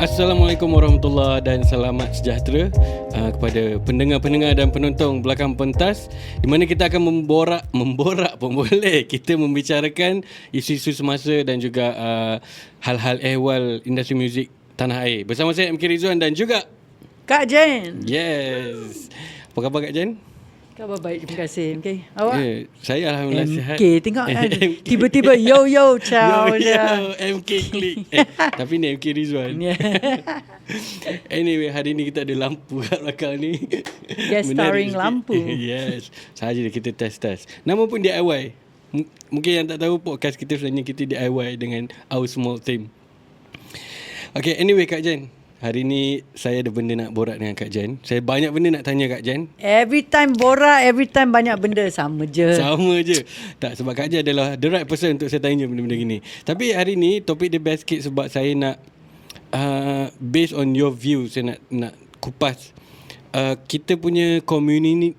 Assalamualaikum warahmatullahi dan selamat sejahtera kepada pendengar-pendengar dan penonton Belakang Pentas, di mana kita akan memborak pun boleh. Kita membicarakan isu-isu semasa dan juga hal-hal ehwal industri muzik tanah air. Bersama saya MK Ridzuan dan juga Kak Jenn. Yes. Apa khabar Kak Jenn? Khabar baik, terima kasih. Okay. Awak? Saya Alhamdulillah sihat. MK, tengok kan. Tiba-tiba yo ciao. Yo, MK klik. Tapi ni MK Ridzuan. Anyway, hari ni kita ada lampu kat belakang ni. Guest starring lampu. Yes. Sahaja kita test. Nama pun DIY. Mungkin yang tak tahu, podcast kita sebenarnya kita DIY dengan our small team. Okay, anyway Kak Jenn, hari ni saya ada benda nak borak dengan Kak Jenn. Saya banyak benda nak tanya Kak Jenn. Every time borak, every time banyak benda. Sama je. Tak, sebab Kak Jenn adalah the right person untuk saya tanya benda-benda gini. Tapi hari ni topik dia best sikit sebab saya nak based on your view, saya nak kupas kita punya community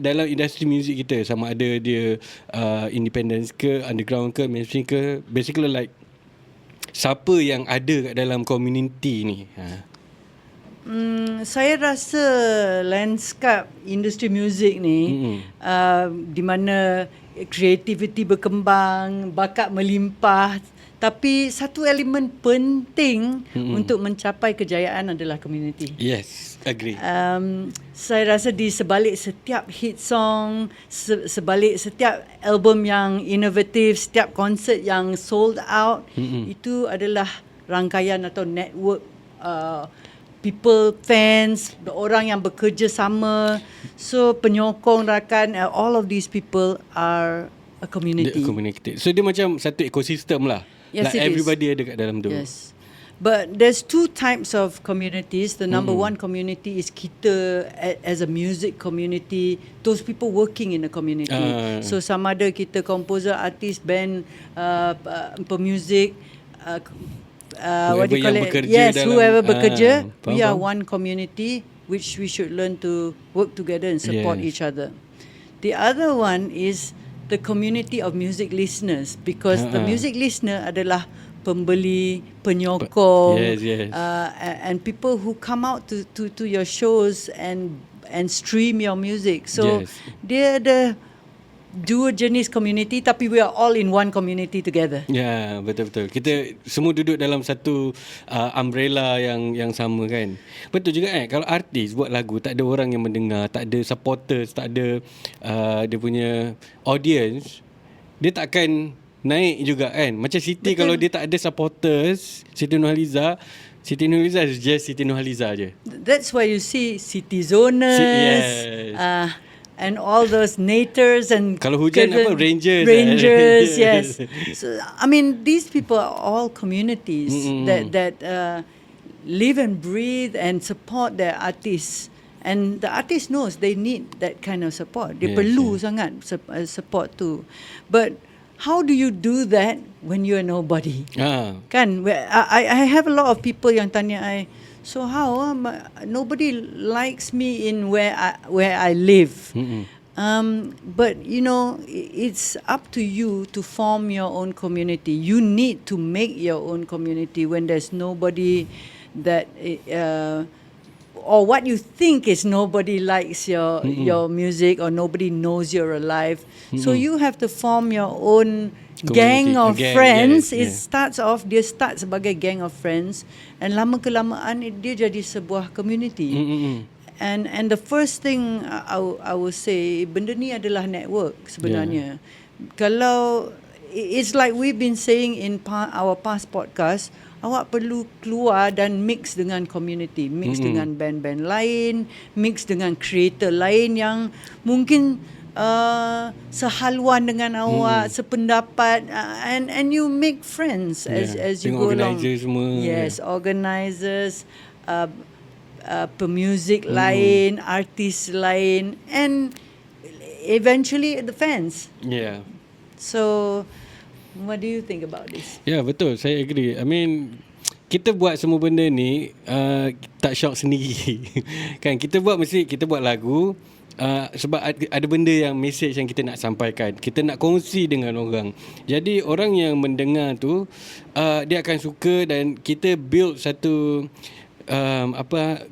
dalam industri muzik kita, sama ada dia independence ke, underground ke, mainstream ke, basically like siapa yang ada kat dalam komuniti ni. Saya rasa landscape industri muzik ni di mana kreativiti berkembang, bakat melimpah, tapi satu elemen penting untuk mencapai kejayaan adalah komuniti. Yes, agree. Saya rasa di sebalik setiap hit song, sebalik setiap album yang inovatif, setiap konsert yang sold out, itu adalah rangkaian atau network people, fans, orang yang bekerja sama. So penyokong, rakan, all of these people are a community. So dia macam satu ekosistem lah. Yes, like everybody ada kat dalam tu. Yes. But there's two types of communities. The number one community is kita as a music community, those people working in the community. So sama ada kita composer, artis, band, pemuzik, what do you call it? Yes, whoever bekerja, we are one community which we should learn to work together and support each other. The other one is the community of music listeners, because the music listener adalah pembeli, penyokong, and people who come out to your shows and stream your music. So dia ada dua jenis community, tapi we are all in one community together. Ya, betul-betul. Kita semua duduk dalam satu umbrella yang sama kan. Betul juga kalau artis buat lagu tak ada orang yang mendengar, tak ada supporters, tak ada dia punya audience, dia takkan naik juga kan. Macam Siti, kalau dia tak ada supporters, Siti Nurhaliza is just Siti Nurhaliza je. That's why you see Siti Zoners, and all those naters and kalau hujan apa rangers yes. So I mean, these people are all communities that live and breathe and support their artists, and the artist knows they need that kind of support. Dia perlu sangat support tu. But how do you do that when you are nobody? Kan, I have a lot of people yang tanya I, so how nobody likes me in where I live. But you know, it's up to you to form your own community. You need to make your own community when there's nobody that or what you think is nobody likes your music, or nobody knows you're alive. So you have to form your own gang of friends. It starts off, dia start sebagai gang of friends, and lama kelamaan dia jadi sebuah community. And the first thing I would say, benda ni adalah network sebenarnya. Kalau it's like we've been saying in our past podcast, awak perlu keluar dan mix dengan community, mix dengan band-band lain, mix dengan creator lain yang mungkin sehaluan dengan awak, sependapat, and you make friends as you go along. Semua. Yes, organisers, pemuzik lain, artis lain, and eventually the fans. Yeah. So what do you think about this? Ya, betul, saya agree. I mean, kita buat semua benda ni tak shock sendiri. Kan kita buat lagu, sebab ada benda yang message yang kita nak sampaikan, kita nak kongsi dengan orang. Jadi orang yang mendengar tu dia akan suka, dan kita build satu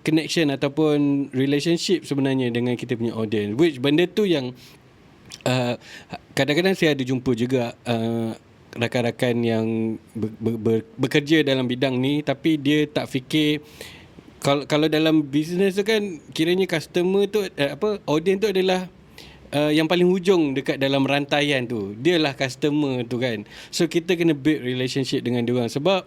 connection ataupun relationship sebenarnya dengan kita punya audience, which benda tu yang kadang-kadang saya ada jumpa juga rakan-rakan yang bekerja dalam bidang ni, tapi dia tak fikir kalau dalam bisnes tu kan, kiranya customer tu audience tu adalah yang paling hujung dekat dalam rantaian tu, dialah customer tu kan. So kita kena build relationship dengan diorang, sebab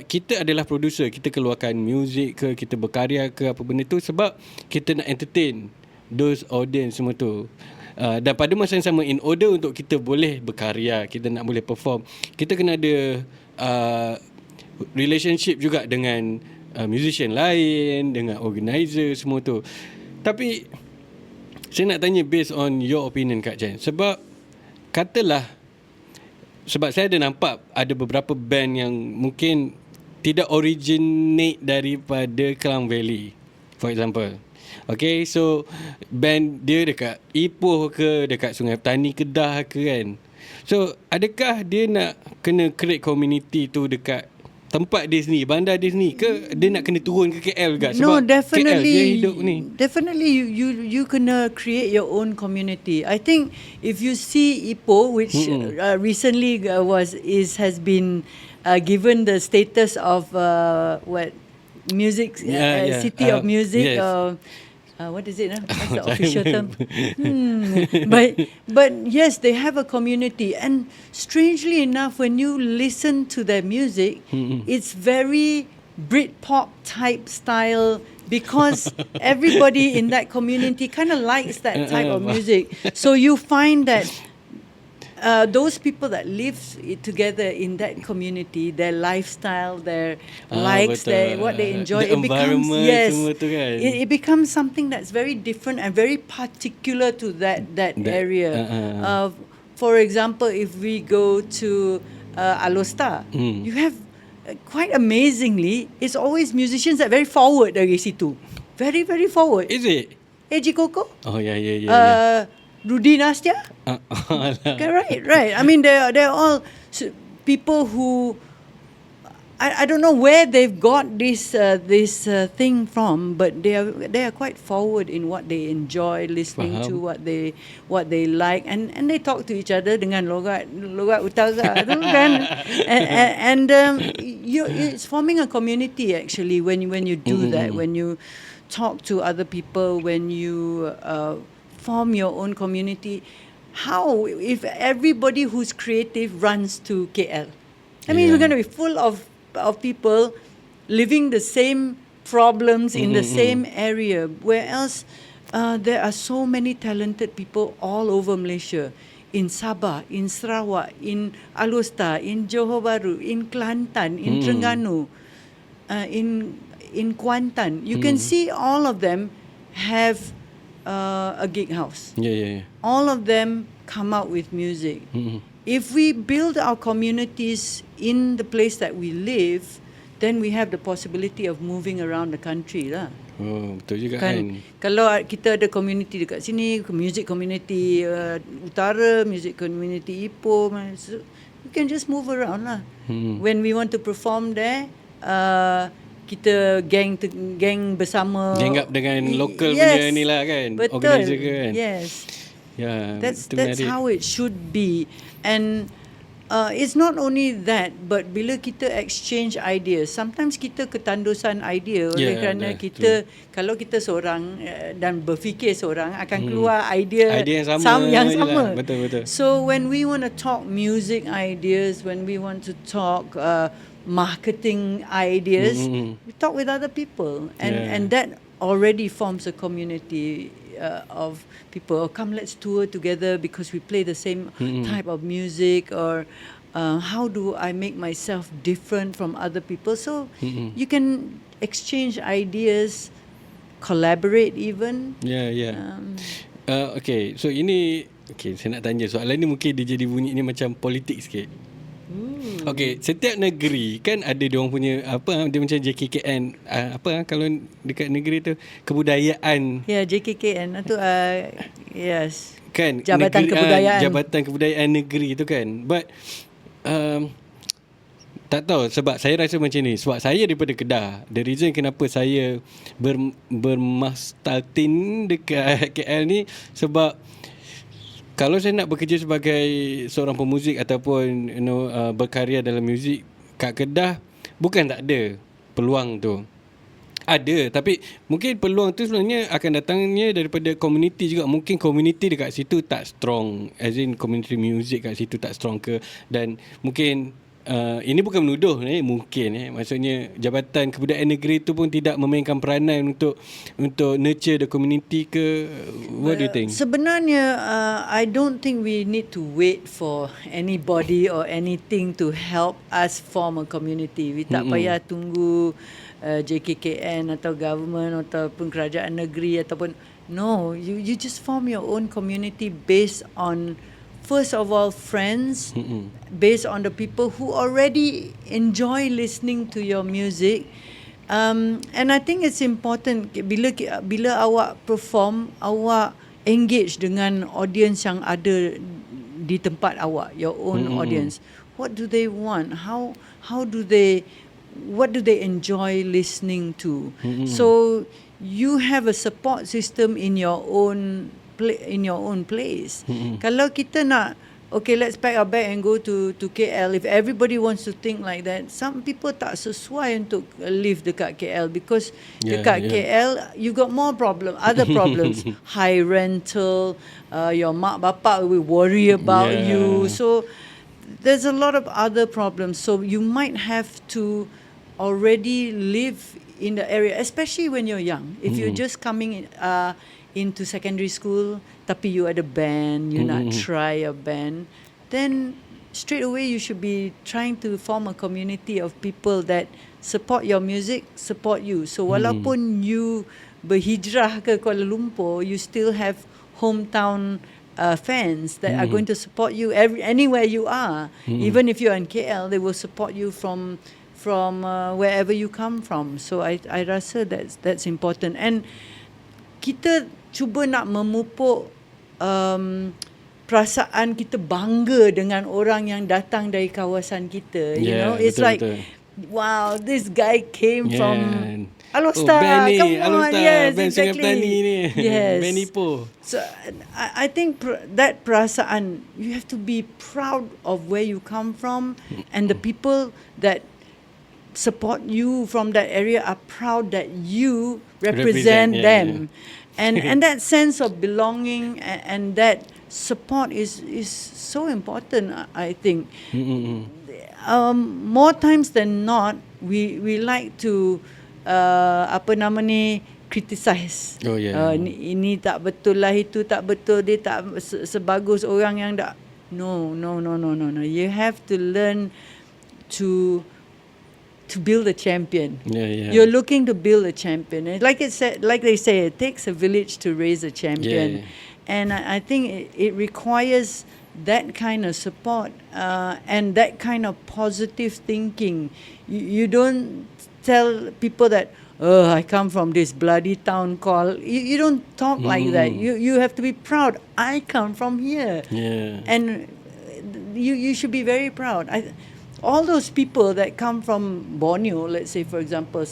kita adalah producer, kita keluarkan muzik ke, kita berkarya ke apa benda tu, sebab kita nak entertain those audience semua tu. Dan pada masa yang sama, in order untuk kita boleh berkarya, kita nak boleh perform, kita kena ada relationship juga dengan musician lain, dengan organizer semua tu. Tapi saya nak tanya based on your opinion Kak Jenn, sebab katalah, sebab saya ada nampak ada beberapa band yang mungkin tidak originate daripada Klang Valley, for example. Okay, so band dia dekat Ipoh ke, dekat Sungai Petani Kedah ke kan. So adakah dia nak kena create community tu dekat tempat dia sendiri, bandar dia sendiri, ke dia nak kena turun ke KL juga? Sebab No, definitely, KL dia hidup ni. Definitely you kena create your own community. I think if you see Ipoh, which recently has been given the status of music, city of music. Yes. What is it? What's the official term? But yes, they have a community, and strangely enough, when you listen to their music, it's very Britpop type style, because everybody in that community kind of likes that type of music. So you find that those people that live together in that community, their lifestyle, their likes, what they enjoy, the it becomes semua tu kan. it becomes something that's very different and very particular to that area. For example, if we go to Alostar, you have quite amazingly, it's always musicians that are very forward dari situ, very very forward. Is it? Eji Koko. Oh yeah. Rudi Nastia. Okay, right. I mean, they're all people who I don't know where they've got this thing from, but they are quite forward in what they enjoy listening to, what they like, and they talk to each other dengan logat utara tu kan, and it's forming a community actually when you do that, when you talk to other people, when you form your own community. How if everybody who's creative runs to KL? I mean, we're going to be full of people living the same problems in the same area, whereas there are so many talented people all over Malaysia, in Sabah, in Sarawak, in Alostar, in Johor Bahru, in Kelantan, in Terengganu, in Kuantan. You can see all of them have a gig house. Yeah. All of them come out with music. If we build our communities in the place that we live, then we have the possibility of moving around the country lah. Oh, betul juga kan. Kalau kita ada community dekat sini, music community utara, music community Ipoh, we can just move around lah. When we want to perform there, kita gang bersama, gang up dengan local punya ni lah kan, organizer ke kan. Yes. Yeah, that's how it should be. And it's not only that, but bila kita exchange ideas, sometimes kita ketandusan idea oleh kerana kita kalau kita seorang dan berfikir seorang, akan keluar idea yang sama. Betul. So when we want to talk music ideas, when we want to talk marketing ideas, we talk with other people, and that already forms a community of people. Oh, come, let's tour together because we play the same type of music, or how do I make myself different from other people? So you can exchange ideas, collaborate even. Okay, so ini saya nak tanya soalan ni, mungkin dia jadi bunyi ni macam politik sikit. Okay, setiap negeri kan ada dia orang punya apa, dia macam JKKN, kalau dekat negeri tu kebudayaan. Ya, JKKN itu yes. Kan, Jabatan Kebudayaan. Jabatan Kebudayaan Negeri tu kan. But tak tahu, sebab saya rasa macam ni, sebab saya daripada Kedah. The reason kenapa saya bermastaltin dekat KL ni, sebab kalau saya nak bekerja sebagai seorang pemuzik ataupun berkarya dalam muzik kat Kedah, bukan tak ada peluang tu. Ada, tapi mungkin peluang tu sebenarnya akan datangnya daripada komuniti juga. Mungkin komuniti dekat situ tak strong, as in community music kat situ tak strong ke. Dan mungkin ini bukan menuduh, mungkin maksudnya Jabatan Kebudayaan Negeri tu pun tidak memainkan peranan untuk nurture the community ke. What do you think? Sebenarnya I don't think we need to wait for anybody or anything to help us form a community. We tak payah tunggu JKKN atau government ataupun kerajaan negeri ataupun no, you just form your own community based on, first of all, friends, based on the people who already enjoy listening to your music. And I think it's important bila awak perform, awak engage dengan audience yang ada di tempat awak, your own audience. What do they want? How do they, what do they enjoy listening to? So you have a support system in your own place. Kalau kita nak, okay, let's pack our bag and go to KL. If everybody wants to think like that, some people tak sesuai untuk live dekat KL because dekat KL you got more other problems. High rental, your mak bapak will worry about you. So there's a lot of other problems. So you might have to already live in the area, especially when you're young. If you're just coming into secondary school, tapi you ada band, you nak try a band, then straight away you should be trying to form a community of people that support your music, support you. So walaupun you berhijrah ke Kuala Lumpur, you still have hometown fans that are going to support you anywhere you are. Even if you're in KL, they will support you from wherever you come from. So I rasa that's important. And kita cuba nak memupuk perasaan kita bangga dengan orang yang datang dari kawasan kita. You know, it's betul. Wow, this guy came from Alostar. Band ni, come on, Alostar, yes, band Sungai exactly. Petani ni. Yes. Band Ipoh. So I think that perasaan, you have to be proud of where you come from, and the people that support you from that area are proud that you represent them. And that sense of belonging and that support is so important, I think. More times than not, we like to criticize. Ini tak betul lah, itu tak betul, dia tak sebagus orang yang dah. No. You have to learn to build a champion. You're looking to build a champion. And like they say, it takes a village to raise a champion. And I think it requires that kind of support and that kind of positive thinking. You don't tell people that, oh, I come from this bloody town called. You don't talk like that. You have to be proud. I come from here. And you should be very proud. All those people that come from Borneo, let's say for example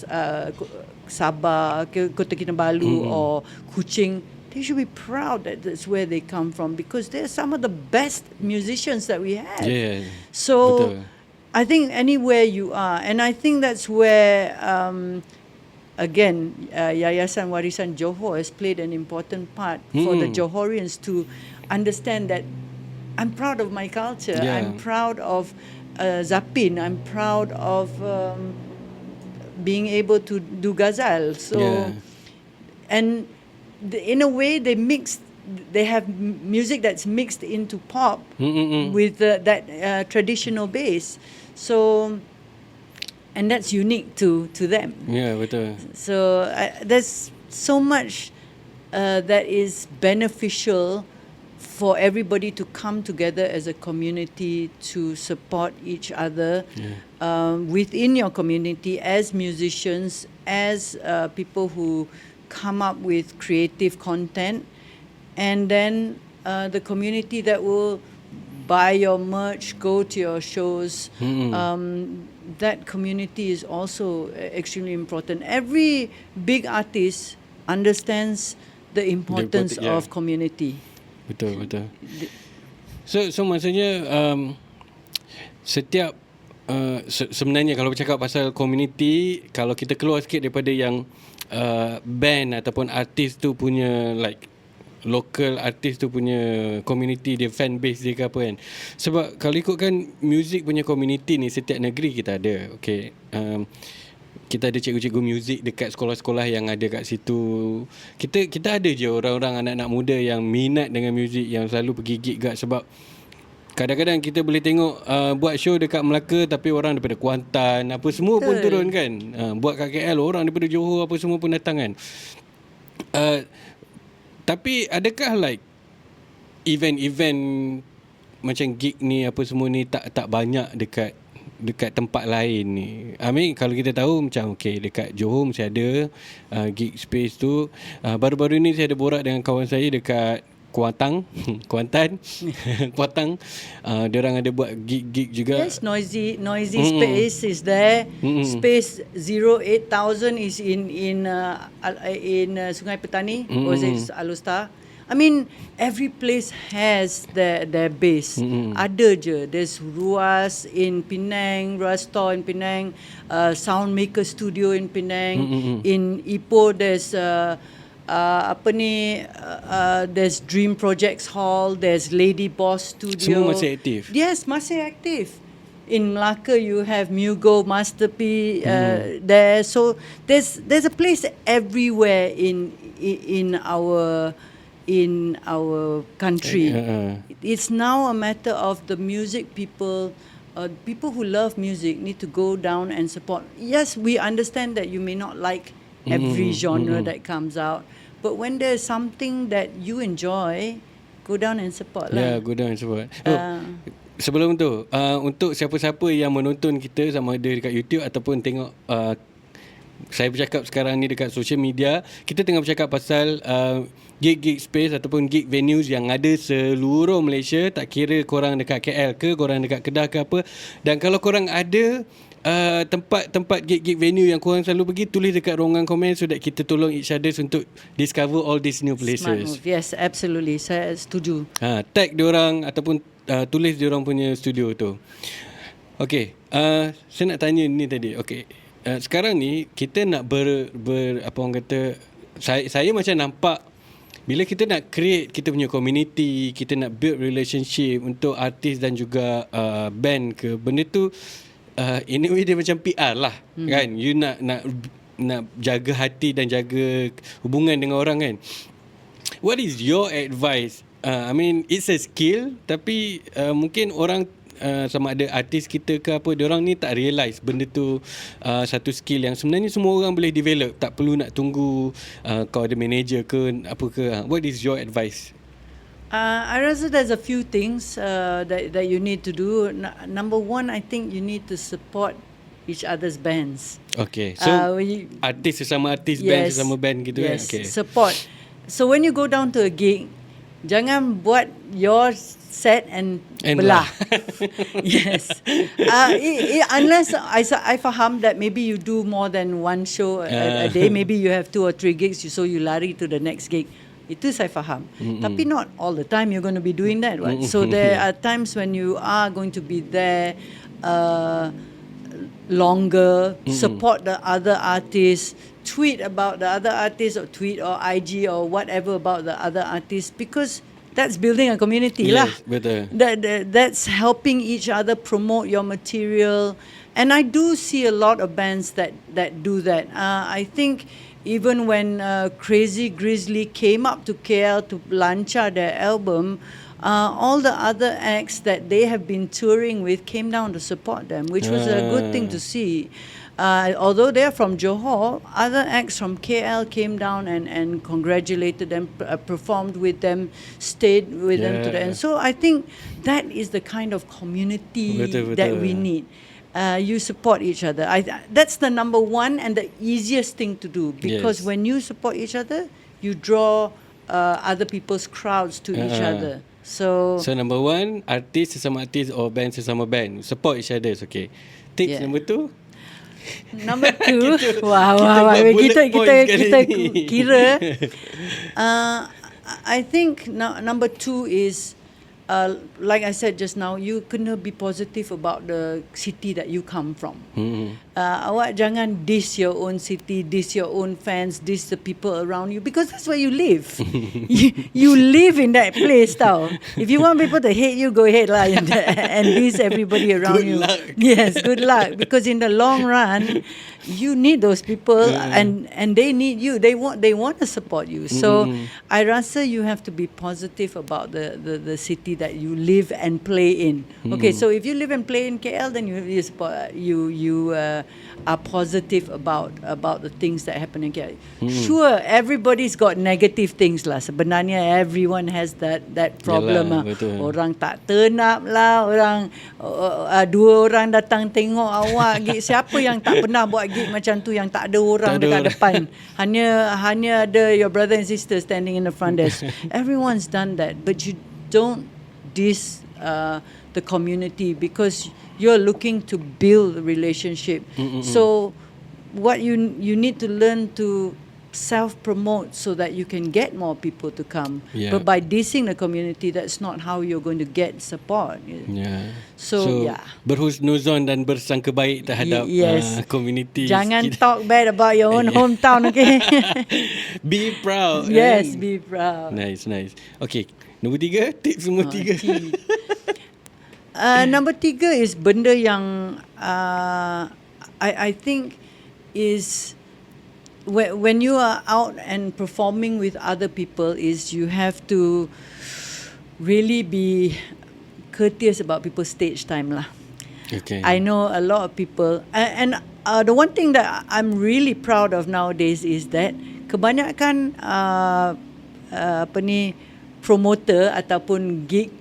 Sabah, Kota Kinabalu or Kuching, they should be proud that that's where they come from, because they're some of the best musicians that we have. So betul. I think anywhere you are, and I think that's where again Yayasan Warisan Johor has played an important part for the Johorians to understand that I'm proud of my culture. I'm proud of Zapin. I'm proud of being able to do ghazal. So, and in a way, they have music that's mixed into pop with that traditional bass. So, and that's unique to them. Betul. So there's so much that is beneficial for everybody to come together as a community to support each other within your community as musicians, as people who come up with creative content, and then the community that will buy your merch, go to your shows. That community is also extremely important. Every big artist understands the importance of community. Betul. So maksudnya setiap sebenarnya kalau bercakap pasal community, kalau kita keluar sikit daripada yang band ataupun artis tu punya like local artis tu punya community dia, fan base dia ke apa kan. Sebab kalau ikutkan music punya community ni setiap negeri kita ada. Okay, kita ada cikgu-cikgu muzik dekat sekolah-sekolah yang ada kat situ. Kita ada je orang-orang anak-anak muda yang minat dengan muzik, yang selalu pergi gig kat. Sebab kadang-kadang kita boleh tengok buat show dekat Melaka tapi orang daripada Kuantan apa semua pun turun kan. Buat kat KL orang daripada Johor apa semua pun datang kan. Tapi adakah like event-event macam gig ni apa semua ni tak banyak dekat tempat lain ni? I mean, kalau kita tahu macam okay, dekat Johor mesti ada gig space tu. Baru-baru ni saya ada borak dengan kawan saya dekat Kuantan. Diorang ada buat gig juga. Yes, noisy space is there. Space 08000 is in Sungai Petani, or is it Alustar? I mean, every place has their base. Ada je. There's Ruas in Penang, Ruas Store in Penang, Soundmaker Studio in Penang. In Ipoh, there's there's Dream Projects Hall, there's Lady Boss Studio. Semua masih aktif? Yes, masih aktif. In Melaka, you have Mugo, Master P there. So there's a place everywhere in our country. It's now a matter of the music people. People who love music need to go down and support. Yes, we understand that you may not like every genre that comes out, but when there's something that you enjoy, go down and support lah. Yeah, go down and support. Sebelum tu, untuk siapa-siapa yang menonton kita sama ada dekat YouTube ataupun tengok saya bercakap sekarang ni dekat social media, kita tengah bercakap pasal gig space ataupun gig venues yang ada seluruh Malaysia. Tak kira korang dekat KL ke, korang dekat Kedah ke apa. Dan kalau korang ada tempat gig venue yang korang selalu pergi, tulis dekat ruangan komen so that kita tolong each other untuk discover all these new places. Smart move. Yes, absolutely. Saya setuju. Tag diorang ataupun tulis diorang punya studio tu. Okay, saya nak tanya ni tadi. Okay, sekarang ni kita nak apa orang kata, saya macam nampak bila kita nak create kita punya community, kita nak build relationship untuk artis dan juga band ke, benda tu in a way dia macam PR lah, kan? You nak jaga hati dan jaga hubungan dengan orang kan. What is your advice? I mean, it's a skill, tapi mungkin orang sama ada artis kita ke apa, diorang ni tak realise benda tu satu skill yang sebenarnya semua orang boleh develop. Tak perlu nak tunggu kau ada manager ke apa ke. What is your advice? I rasa there's a few things that you need to do. Number one, I think you need to support each other's bands. Okay, so artis sesama artis, band sesama band gitu kan? Okay. Support. So when you go down to a gig, jangan buat your set and belah. Yes. Unless I faham that maybe you do more than one show a day. Maybe you have 2 or 3 gigs, so you lari to the next gig. Itu saya faham. Tapi not all the time you're going to be doing that. Right? So there are times when you are going to be there longer, support the other artists, tweet about the other artists, or tweet or IG or whatever about the other artists, because that's building a community lah. Betul. That's helping each other promote your material. And I do see a lot of bands that do that. I think even when Crazy Grizzly came up to KL to lancar their album, all the other acts that they have been touring with came down to support them, which was a good thing to see. Although they're from Johor, other acts from KL came down and congratulated them, performed with them, stayed with them to the end. So I think that is the kind of community that we need. You support each other. That's the number one and the easiest thing to do, because when you support each other, you draw other people's crowds to each other. So number one, artis sesama artis or band sesama band, support each other is okay. Tips number two. Number two, kita kira. I think number two is, like I said just now, you kena be positive about the city that you come from. Awak jangan diss your own city, diss your own fans, diss the people around you, because that's where you live. you live in that place, tau. If you want people to hate you, go ahead lah and diss everybody around you. Luck. Yes, good luck. Because in the long run, you need those people, and they need you. They want to support you. So I rasa you have to be positive about the city that you live and play in. Okay, so if you live and play in KL, then you support, you are positive about the things that happen in KL. Sure, everybody's got negative things lah. Sebenarnya everyone has that problem. Yalah, orang tak turn up lah, orang dua orang datang tengok awak gig. Siapa yang tak pernah buat gig macam tu yang tak ada orang dekat depan? Hanya ada your brother and sister standing in the front desk. Everyone's done that, but you don't diss the community, because you're looking to build a relationship. So what you need to learn to self-promote so that you can get more people to come. But by dissing the community, that's not how you're going to get support. So berhusnuzon dan bersangka baik terhadap community. Jangan talk bad about your own hometown, okay? Be proud. Yes, be proud. Nice. Okay, nombor 3, tips nombor 3. Number 3 is benda yang I think is when you are out and performing with other people, is you have to really be courteous about people's stage time lah. Okay. I know a lot of people, and the one thing that I'm really proud of nowadays is that kebanyakan promoter ataupun gig,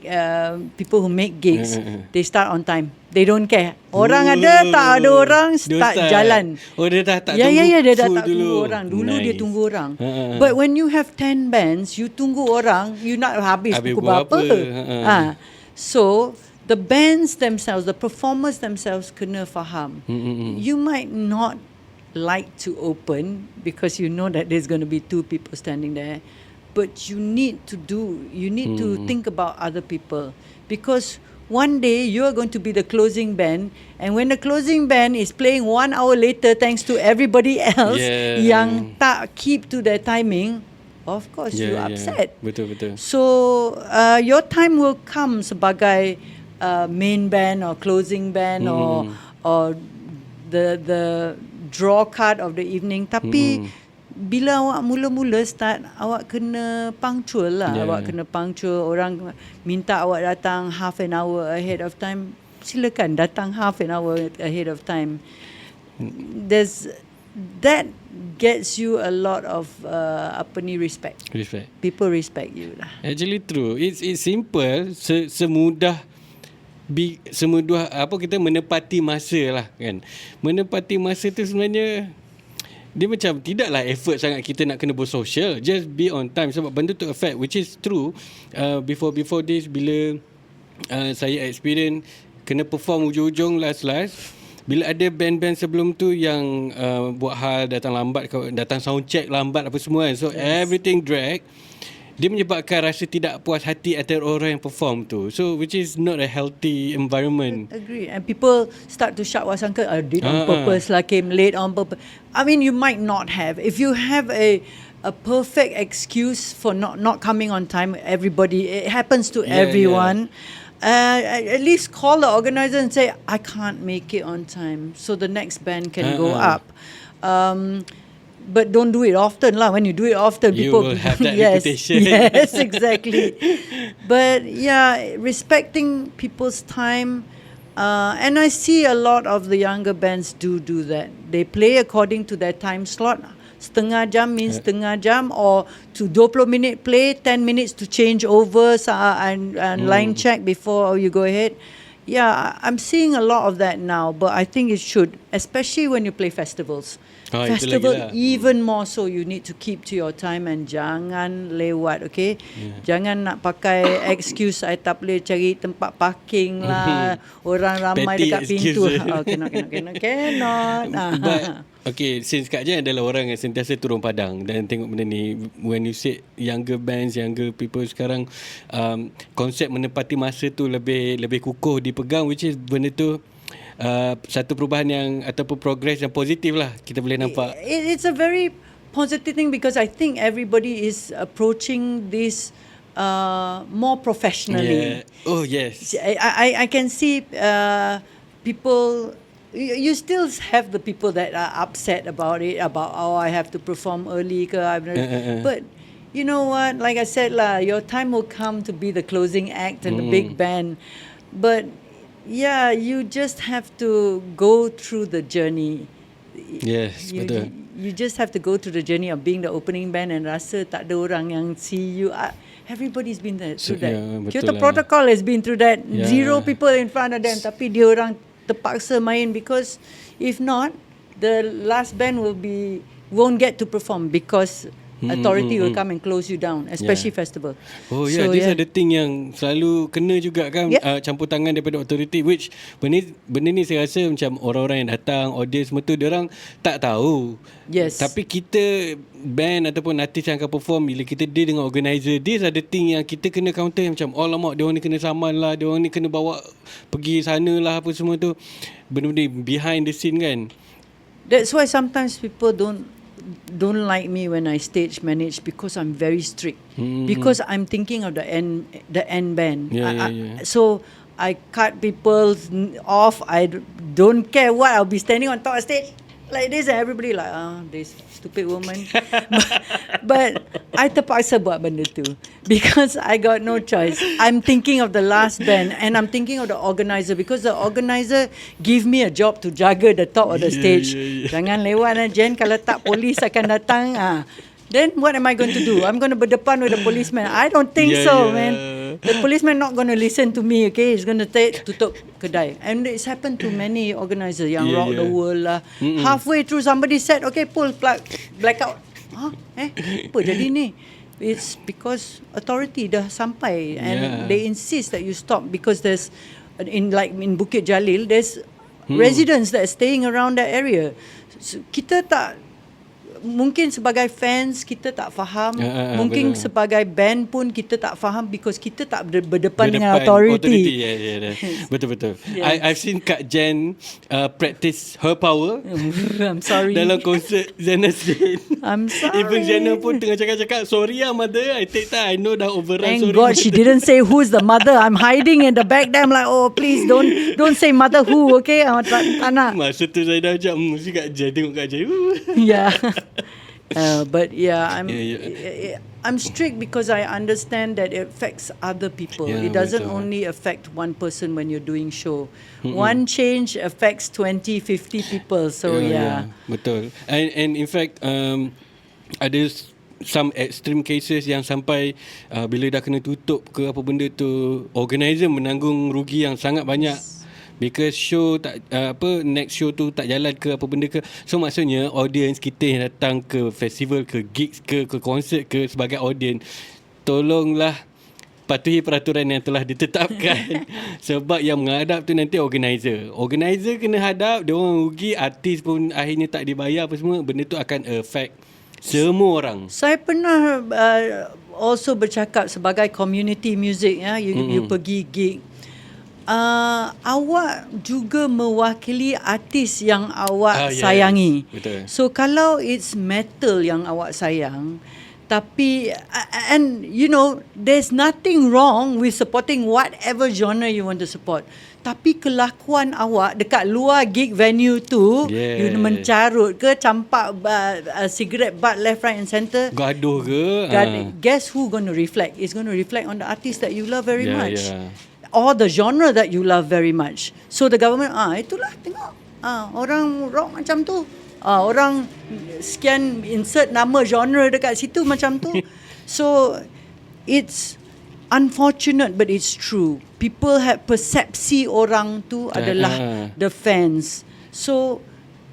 people who make gigs, they start on time. They don't care. Orang ada, tak ada orang, start jalan. Oh, dia dah tak tunggu. Dia dah tak dulu. tunggu orang. Dulu dia tunggu orang. But when you have 10 bands, you tunggu orang, you nak habis pukul berapa. So the bands themselves, the performers themselves kena faham. You might not like to open because you know that there's going to be 2 people standing there. But you need to think about other people, because one day you are going to be the closing band, and when the closing band is playing 1 hour later, thanks to everybody else yang tak keep to their timing, of course you're upset. Betul. So your time will come sebagai main band or closing band or the draw card of the evening. Tapi bila awak mula-mula start, awak kena punctual lah. Awak kena punctual. Orang minta awak datang half an hour ahead of time, silakan datang half an hour ahead of time. That gets you a lot of respect. People respect you lah. Actually true. It's simple. Semudah apa kita menepati masa lah kan. Menepati masa tu sebenarnya dia macam tidaklah effort sangat kita nak kena bersosial. Just be on time. Sebab benda tu affect, which is true. Before this, bila saya experience kena perform ujung-ujung last, bila ada band-band sebelum tu yang buat hal datang lambat, datang sound check lambat apa semua kan. So everything drag. Dia menyebabkan rasa tidak puas hati antara orang yang perform tu. So which is not a healthy environment. Agree. And people start to shout wasangka, did on purpose lah, came late on purpose. I mean, you might not have. If you have a perfect excuse for not coming on time, everybody, it happens to everyone. At least call the organizer and say, I can't make it on time, so the next band can go up. but don't do it often lah. When you do it often, You people will have that yes, reputation. yes, exactly. But yeah, respecting people's time. And I see a lot of the younger bands do that. They play according to their time slot. Setengah jam means setengah jam, or to 20 minute play, 10 minutes to change over and line check before you go ahead. Yeah, I'm seeing a lot of that now, but I think it should, especially when you play festivals. Festival, even more so, you need to keep to your time and jangan lewat, okay? Jangan nak pakai excuse, I tak boleh cari tempat parking lah, orang ramai Petty dekat pintu. excuse. Oh, cannot. But okay, since Kak Jenn adalah orang yang sentiasa turun padang dan tengok benda ni, when you said younger bands, younger people sekarang, konsep menepati masa tu lebih kukuh dipegang, which is benda tu satu perubahan yang ataupun progress yang positif lah kita boleh nampak. It's a very positive thing because I think everybody is approaching this more professionally. Yeah. Oh yes. I can see people. You still have the people that are upset about it, about I have to perform early ke, but you know what, like I said lah, your time will come to be the closing act and the big band, but yeah, you just have to go through the journey. Yes, betul. You just have to go through the journey of being the opening band and rasa tak ada orang yang see you. Everybody's been through that. Yeah, Kyoto betul Protocol has been through that. Yeah. 0 people in front of them, tapi dia orang terpaksa main, because if not, the last band won't get to perform because authority will come and close you down, especially festival. Oh yeah, so, these are the thing yang selalu kena juga kan, campur tangan daripada authority, which benda ni saya rasa macam orang-orang yang datang, audience semua tu, diorang tak tahu. Yes. Tapi kita band ataupun artis yang akan perform, bila kita deal dengan organizer, these are the thing yang kita kena counter, yang macam alamak, diorang ni kena saman lah, diorang ni kena bawa pergi sana lah, apa semua tu, benda-benda behind the scene kan. That's why sometimes people don't like me when I stage manage, because I'm very strict. Because I'm thinking of the end band. So I cut people off. I don't care what, I'll be standing on top of stage like this and everybody like, this stupid woman. but I terpaksa buat benda tu because I got no choice. I'm thinking of the last band and I'm thinking of the organizer, because the organizer give me a job to jaga the top of the stage. Jangan lewat Jenn, kalau tak polis akan datang. Then what am I going to do? I'm going to berdepan with the policeman. I don't think so, man. The policeman not going to listen to me, okay? He's going to tutup kedai. And it's happened to many organisers yang rock the world lah. Halfway through somebody said, okay, pull plug, blackout. Apa jadi ni? It's because authority dah sampai and they insist that you stop, because there's in Bukit Jalil, there's residents that are staying around that area. So, kita tak, mungkin sebagai fans kita tak faham, mungkin betul. Sebagai band pun kita tak faham, because kita tak berdepan dengan authority. Betul. I've seen Kak Jenn practice her power. I'm sorry. Dalam konsert Jenn Seni. I'm sorry. Even Jenn pun tengah cakap, sorry mother, I take time, I know dah overrun. Thank sorry, God mother. she didn't say who's the mother. I'm hiding in the back there. I'm like, oh please don't say mother who, okay? Tak nak. Masa tu saya dah macam mesti Kak Jenn, tengok Kak Jenn. Yeah. But I'm strict because I understand that it affects other people. It doesn't only affect one person when you're doing show. One change affects 20, 50 people. So betul. And in fact ada some extreme cases yang sampai bila dah kena tutup ke apa benda tu, organizer menanggung rugi yang sangat banyak. Because show next show tu tak jalan ke apa benda ke. So maksudnya audience kita yang datang ke festival, ke gigs, ke konsert, ke sebagai audience, tolonglah patuhi peraturan yang telah ditetapkan. Sebab yang menghadap tu nanti organizer kena hadap, dia orang rugi, artis pun akhirnya tak dibayar apa semua. Benda tu akan affect semua orang. Saya pernah also bercakap sebagai community music, you pergi gig, awak juga mewakili artis yang awak sayangi. Betul. So kalau it's metal yang awak sayang, Tapi and you know, there's nothing wrong with supporting whatever genre you want to support. Tapi kelakuan awak dekat luar gig venue tu, you mencarut ke, campak cigarette butt left, right and center, gaduh ke, guess who going to reflect? It's going to reflect on the artist that you love very much. Or the genre that you love very much. So the government, itulah tengok, orang rock macam tu, orang sekian insert nama genre dekat situ macam tu. So it's unfortunate but it's true. People have persepsi orang tu adalah the fans. So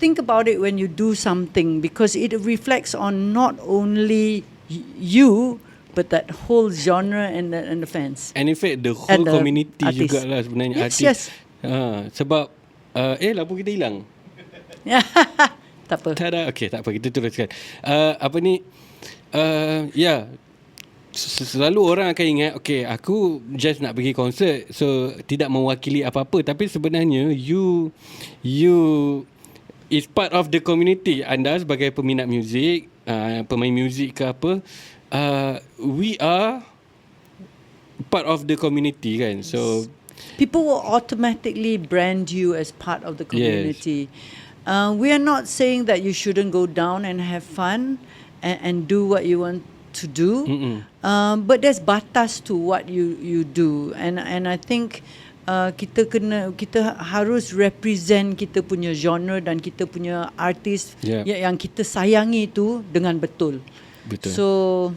think about it when you do something, because it reflects on not only you but that whole genre and the fans. And in fact the whole community jugalah sebenarnya. Yes. Sebab lampu kita hilang. Tak apa. Okay, tak apa, kita teruskan. Selalu orang akan ingat, okay, aku just nak pergi konsert, so tidak mewakili apa-apa. Tapi sebenarnya you is part of the community. Anda sebagai peminat muzik, pemain muzik ke apa, we are part of the community kan. So people will automatically brand you as part of the community. We are not saying that you shouldn't go down and have fun and do what you want to do, but there's batas to what you do, and I think kita harus represent kita punya genre dan kita punya artis yang kita sayangi tu dengan betul. So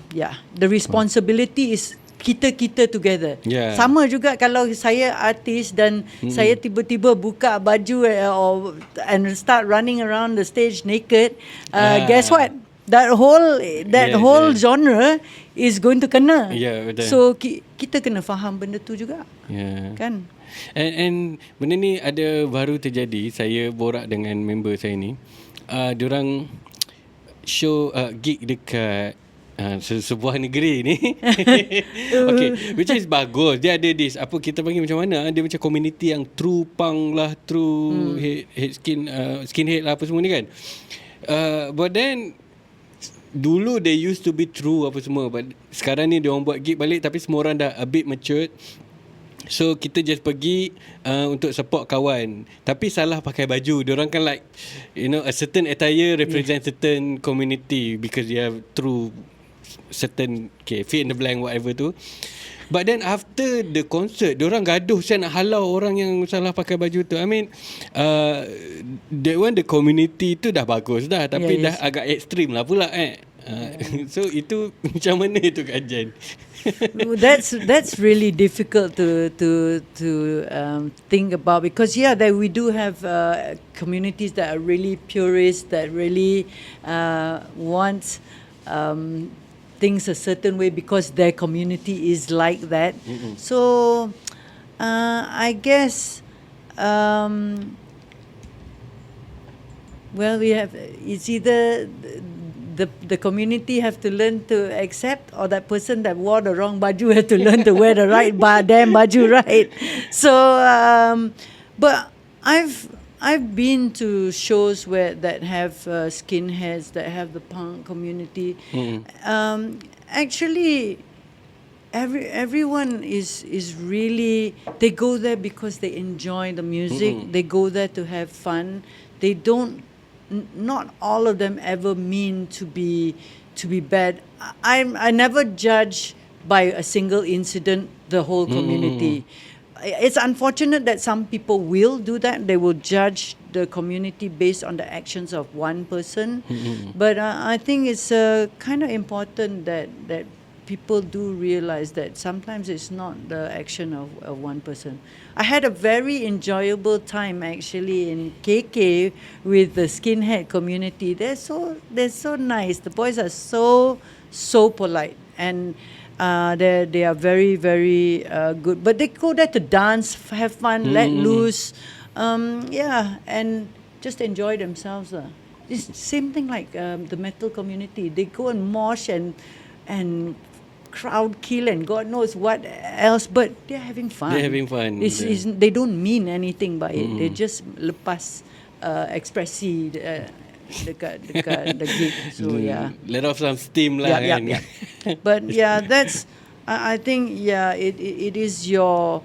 the responsibility is kita together. Sama juga kalau saya artis dan saya tiba-tiba buka baju and start running around the stage naked, guess what? That whole genre is going to kena. So kita kena faham benda tu juga. Kan? And benda ni ada baru terjadi. Saya borak dengan member saya ni. Diorang show gig dekat sebuah negeri ni. Okay, which is bagus. Dia ada this, apa kita panggil macam mana, dia macam community yang true punk lah, true skinhead lah, apa semua ni kan. But then dulu they used to be true apa semua, but sekarang ni dia orang buat gig balik, tapi semua orang dah a bit matured. So kita just pergi untuk support kawan, tapi salah pakai baju. Diorang kan like, you know, a certain attire represent certain community because they have true certain fill in the blank whatever tu. But then after the concert, diorang gaduh saya nak halau orang yang salah pakai baju tu. I mean, the community tu dah bagus dah, tapi dah agak ekstrim lah pula So itu macam mana itu Kak Jenn? That's really difficult to think about, because that we do have communities that are really purist, that really want things a certain way because their community is like that. So I guess we have, it's either the community have to learn to accept, or that person that wore the wrong baju have to learn to wear the right damn baju, right? So but I've been to shows that have skinheads, that have the punk community. Actually, everyone is really, they go there because they enjoy the music. They go there to have fun. They don't. Not all of them ever mean to be bad. I never judge by a single incident the whole community. It's unfortunate that some people will do that. They will judge the community based on the actions of one person. But I think it's kind of important that people do realize that sometimes it's not the action of one person. I had a very enjoyable time actually in KK with the skinhead community. They're so nice. The boys are so polite, and they are very, very good. But they go there to dance, have fun, let loose, and just enjoy themselves. It's the same thing like the metal community. They go and mosh and crowd kill and God knows what else, but they're having fun. They don't mean anything by it. They just lepas ekspresi dekat the gig. So yeah. Let off some steam lah kan. Yeah. But yeah, that's I think it is your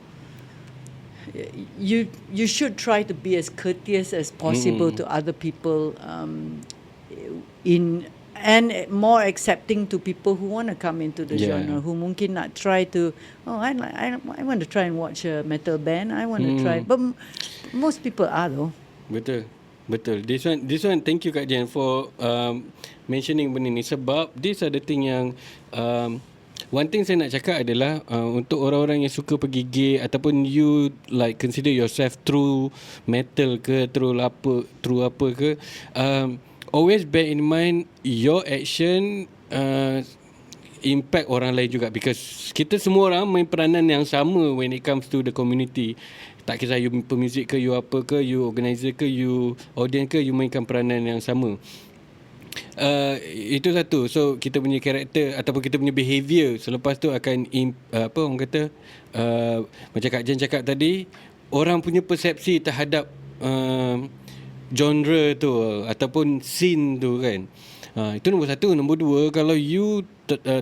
you should try to be as courteous as possible to other people, and more accepting to people who want to come into the genre, who mungkin nak try to, I want to try and watch a metal band, I want to try, but most people are though. Betul. This one thank you Kak Jenn for mentioning benda ni, sebab this are the thing yang one thing saya nak cakap adalah untuk orang-orang yang suka pergi gig ataupun you like consider yourself through metal ke through apa ke, always bear in mind your action impact orang lain juga, because kita semua orang main peranan yang sama when it comes to the community. Tak kisah you pemuzik ke, you apa ke, you organizer ke, you audience ke, you mainkan peranan yang sama. Itu satu. So kita punya karakter ataupun kita punya behaviour selepas tu akan orang kata macam Kak Jenn cakap tadi, orang punya persepsi terhadap genre tu ataupun scene tu kan. Itu nombor satu. Nombor dua, kalau you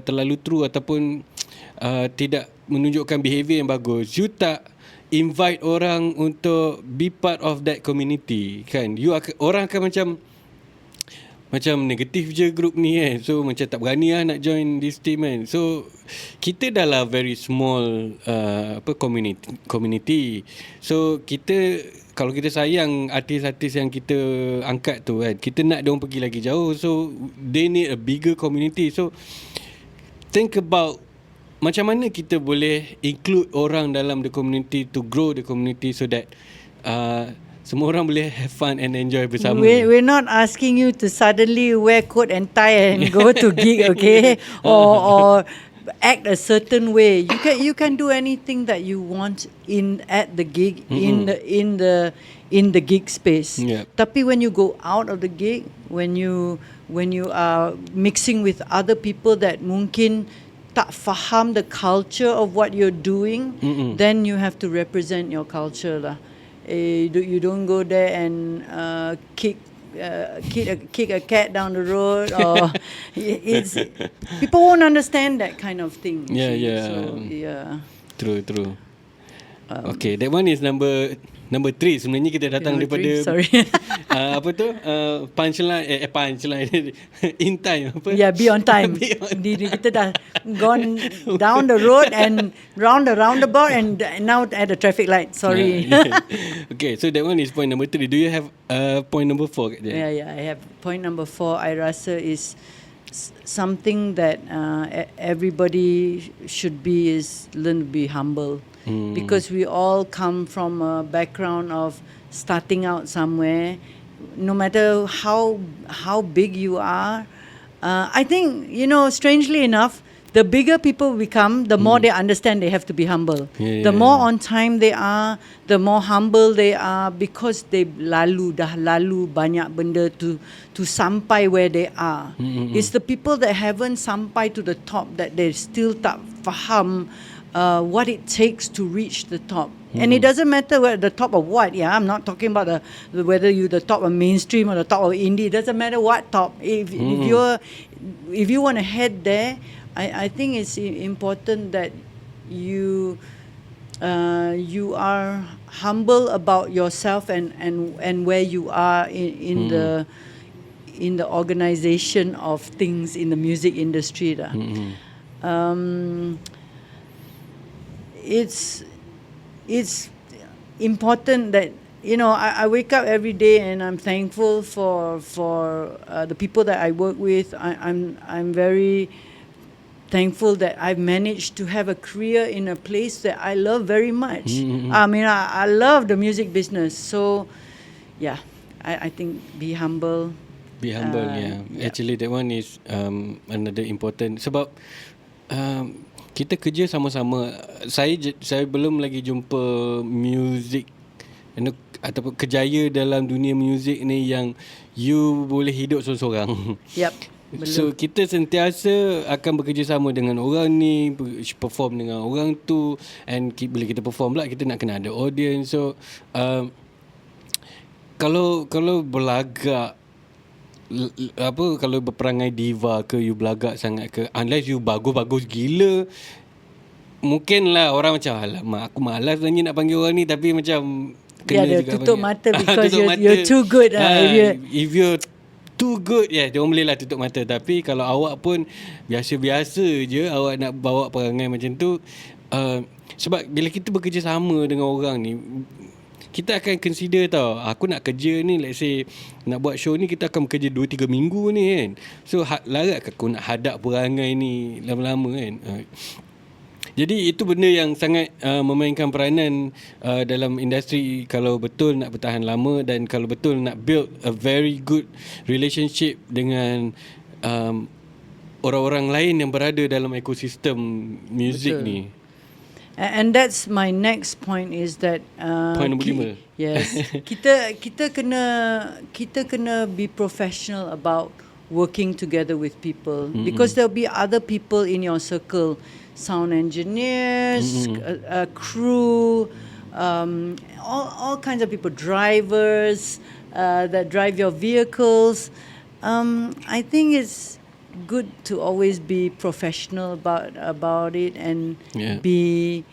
terlalu true ataupun tidak menunjukkan behaviour yang bagus, you tak invite orang untuk be part of that community kan, orang akan macam negatif je group ni kan. So macam tak berani lah nak join this team kan. So kita dah lah very small community. So kalau kita sayang artis-artis yang kita angkat tu kan, kita nak diorang pergi lagi jauh. So they need a bigger community. So think about macam mana kita boleh include orang dalam the community to grow the community so that semua orang boleh have fun and enjoy bersama. We're not asking you to suddenly wear coat and tie and go to gig, okay? Or act a certain way. You can do anything that you want at the gig, in the gig space. Yep. Tapi when you go out of the gig, when you are mixing with other people that mungkin tak faham the culture of what you're doing, then you have to represent your culture lah. You don't go there and kick a cat down the road, or people won't understand that kind of thing. Yeah. So, yeah. True. Okay, that one is number 3. Sebenarnya kita datang daripada apa tu? Punchline in time apa? Yeah, be on time. Kita dah gone down the road and round the roundabout and now at the traffic light. Sorry. Okay, so that one is point number 3. Do you have point number 4? Yeah, I have point number 4. I rasa is something that everybody should be, is learn to be humble. Because we all come from a background of starting out somewhere. No matter how big you are, I think, strangely enough, the bigger people become, the more they understand they have to be humble. The more on time they are, the more humble they are, because they dah lalu banyak benda to sampai where they are. It's the people that haven't sampai to the top that they still tak faham what it takes to reach the top. And it doesn't matter whether the top of what. I'm not talking about whether you're the top of mainstream or the top of indie. It doesn't matter what top. If you want to head there, I think it's important that you are humble about yourself and where you are in the organization of things in the music industry. It's important that I wake up every day and I'm thankful for the people that I work with. I'm very thankful that I've managed to have a career in a place that I love very much. I mean, I love the music business. So yeah, I think be humble. Be humble, yeah. Actually, that one is another important. Sebab kita kerja sama-sama. Saya belum lagi jumpa music ataupun kejaya dalam dunia muzik ni yang you boleh hidup seorang-seorang. Yep. So kita sentiasa akan bekerjasama dengan orang ni, perform dengan orang tu, and bila kita perform pula kita nak kena ada audience. So kalau berlagak apa kalau berperangai diva ke, you belagak sangat ke, unless you bagus-bagus gila, mungkin lah orang macam alamak aku malas sebenarnya nak panggil orang ni, tapi macam kena Dia juga tutup panggil. mata because Tutup mata. you're too good. If you're too good, dia orang boleh lah tutup mata. Tapi kalau awak pun biasa-biasa je, awak nak bawa perangai macam tu, sebab bila kita bekerjasama dengan orang ni, kita akan consider tau, aku nak kerja ni, let's say nak buat show ni, kita akan bekerja 2-3 minggu ni kan. So larat aku nak hadap perangai ni lama-lama kan. Jadi itu benda yang sangat memainkan peranan dalam industri kalau betul nak bertahan lama, dan kalau betul nak build a very good relationship dengan orang-orang lain yang berada dalam ekosistem muzik ni. And that's my next point is that Point nombor 5. Yes. kita kena be professional about working together with people, because there'll be other people in your circle, sound engineers, crew, all kinds of people, drivers that drive your vehicles. I think it's good to always be professional about it, and be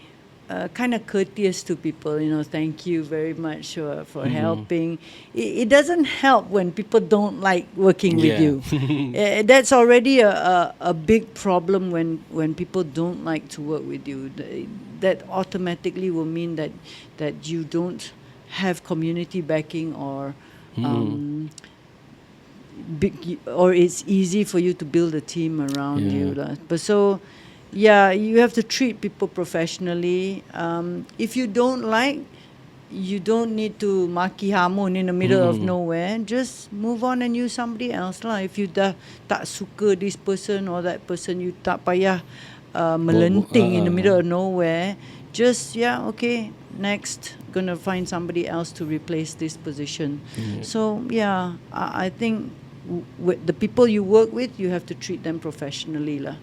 kind of courteous to people. Thank you very much for helping. It doesn't help when people don't like working with you. That's already a big problem when people don't like to work with you. That automatically will mean that you don't have community backing, or or it's easy for you to build a team around you. But so, you have to treat people professionally. If you don't like, you don't need to maki hamun in the middle of nowhere. Just move on and use somebody else lah. If you dah tak suka this person or that person, you tak payah melenting in the middle of nowhere. Just okay, next, gonna find somebody else to replace this position. So I think with the people you work with, you have to treat them professionally lah.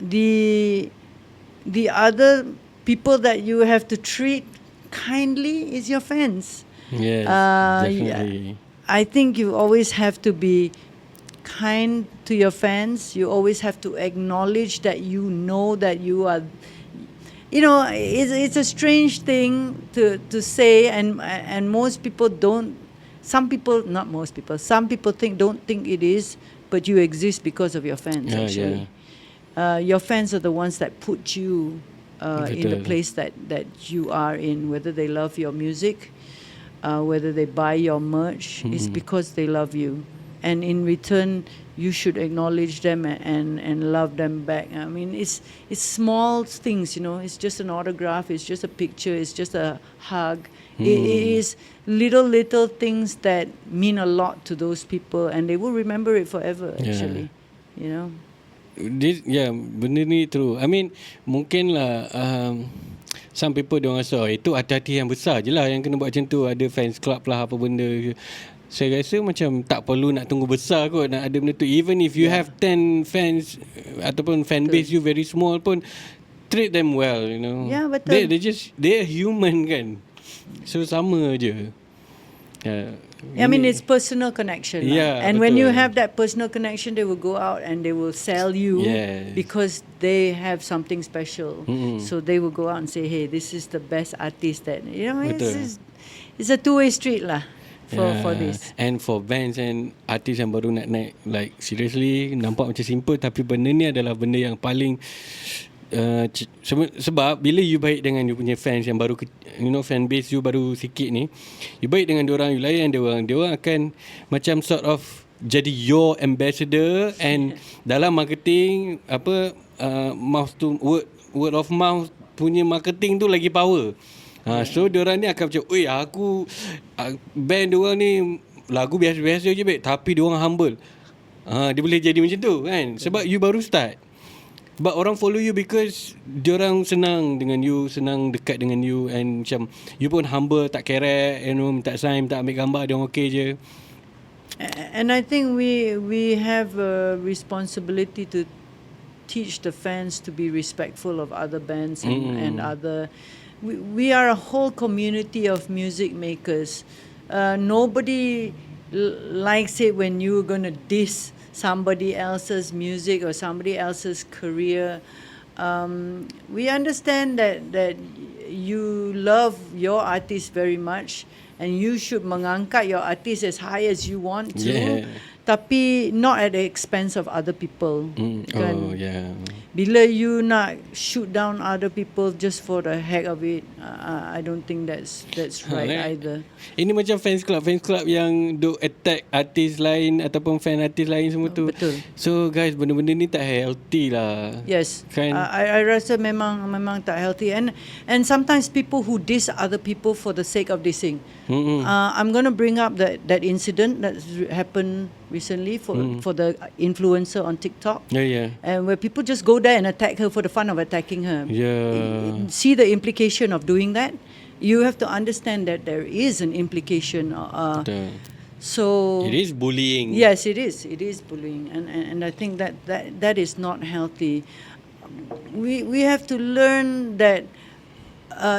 The other people that you have to treat kindly is your fans. Yes, definitely. I think you always have to be kind to your fans. You always have to acknowledge that you know that you are. It's a strange thing to say, and most people don't. Some people don't think it is, but you exist because of your fans. Actually, your fans are the ones that put you in the place that you are in. Whether they love your music, whether they buy your merch, it's because they love you, and in return, you should acknowledge them and love them back. I mean, it's small things, It's just an autograph. It's just a picture. It's just a hug. It is little things that mean a lot to those people, and they will remember it forever. Actually, benda ni true. I mean, mungkinlah some people diorang rasa itu hati-hati yang besar je lah yang kena buat macam tu, ada fans club lah apa benda. Saya rasa macam tak perlu nak tunggu besar kot nak ada benda tu. Even if you have 10 fans ataupun fan base you very small pun, treat them well, Yeah, betul. They're human kan. So sama je. I mean, it's personal connection. And when you have that personal connection, they will go out and they will sell you because they have something special. So they will go out and say, hey, this is the best artist that, it's a two-way street lah for this. And for bands and artis yang baru nak naik, like seriously, nampak macam simple, tapi benda ni adalah benda yang paling sebab bila you baik dengan you punya fans yang baru, fan base you baru sikit ni, you baik dengan diorang, you layan diorang akan macam sort of jadi your ambassador. And dalam marketing mouth to word of mouth punya marketing tu lagi power. So diorang ni akan macam, oi aku band diorang ni lagu biasa-biasa je babe, tapi diorang humble. Dia boleh jadi macam tu kan, sebab you baru start. But orang follow you because diorang senang dengan you, senang dekat dengan you, and macam you pun humble, tak kerek, minta sign, minta ambil gambar, diorang okay je. And I think we have a responsibility to teach the fans to be respectful of other bands and other. We are a whole community of music makers. Nobody like say when you're going to diss somebody else's music or somebody else's career, we understand that you love your artist very much and you should mengangkat your artist as high as you want to, tapi not at the expense of other people. Kan? Oh yeah. Bila you nak shoot down other people just for the heck of it, I don't think that's right either. Ini macam fans club yang duk attack artis lain ataupun fan artis lain semua tu. Betul. So guys, benda-benda ni tak healthy lah. Yes. Kan? I rasa memang tak healthy, and sometimes people who diss other people for the sake of dissing. I'm going to bring up that incident that happened recently for the influencer on TikTok. Yeah. And where people just go there and attack her for the fun of attacking her. Yeah. See the implication of doing that? You have to understand that there is an implication. So it is bullying. Yes, it is. It is bullying, and I think that is not healthy. We have to learn that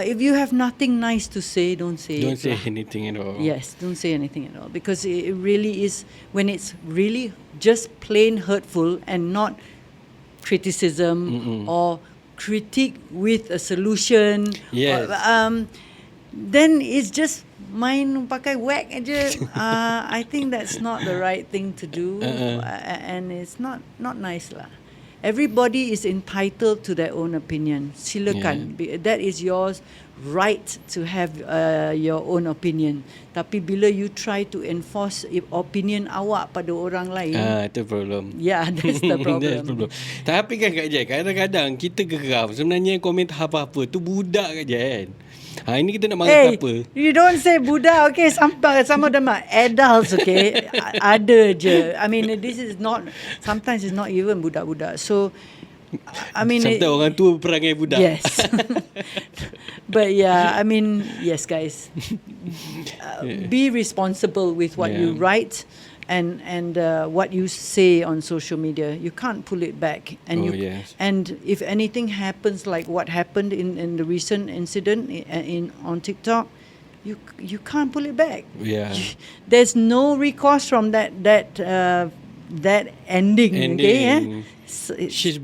if you have nothing nice to say, don't say it. Don't say anything at all. Yes, don't say anything at all, because it really is, when it's really just plain hurtful and not criticism or critique with a solution. Yes. Then it's just main pakai whack aja. I think that's not the right thing to do, and it's not nice lah. Everybody is entitled to their own opinion. Silakan. That is yours right to have your own opinion. Tapi bila you try to enforce opinion awak pada orang lain, itu problem. Yeah, that's the problem. That's the problem. Tapi kan Kak Jenn, kadang-kadang kita geram. Sebenarnya komentar apa-apa tu budak Kak Jenn. Ini kita nak marah apa? You don't say budak, okay? Some of them are adults, okay? Ada je. I mean, this is not, sometimes it's not even budak-budak. So, I mean, sometimes orang tua perangai budak. Yes. But yeah, I mean, yes, guys. Be responsible with what you write and what you say on social media. You can't pull it back. And and if anything happens like what happened in the recent incident on TikTok, you can't pull it back. Yeah. There's no recourse from that ending. Okay, she's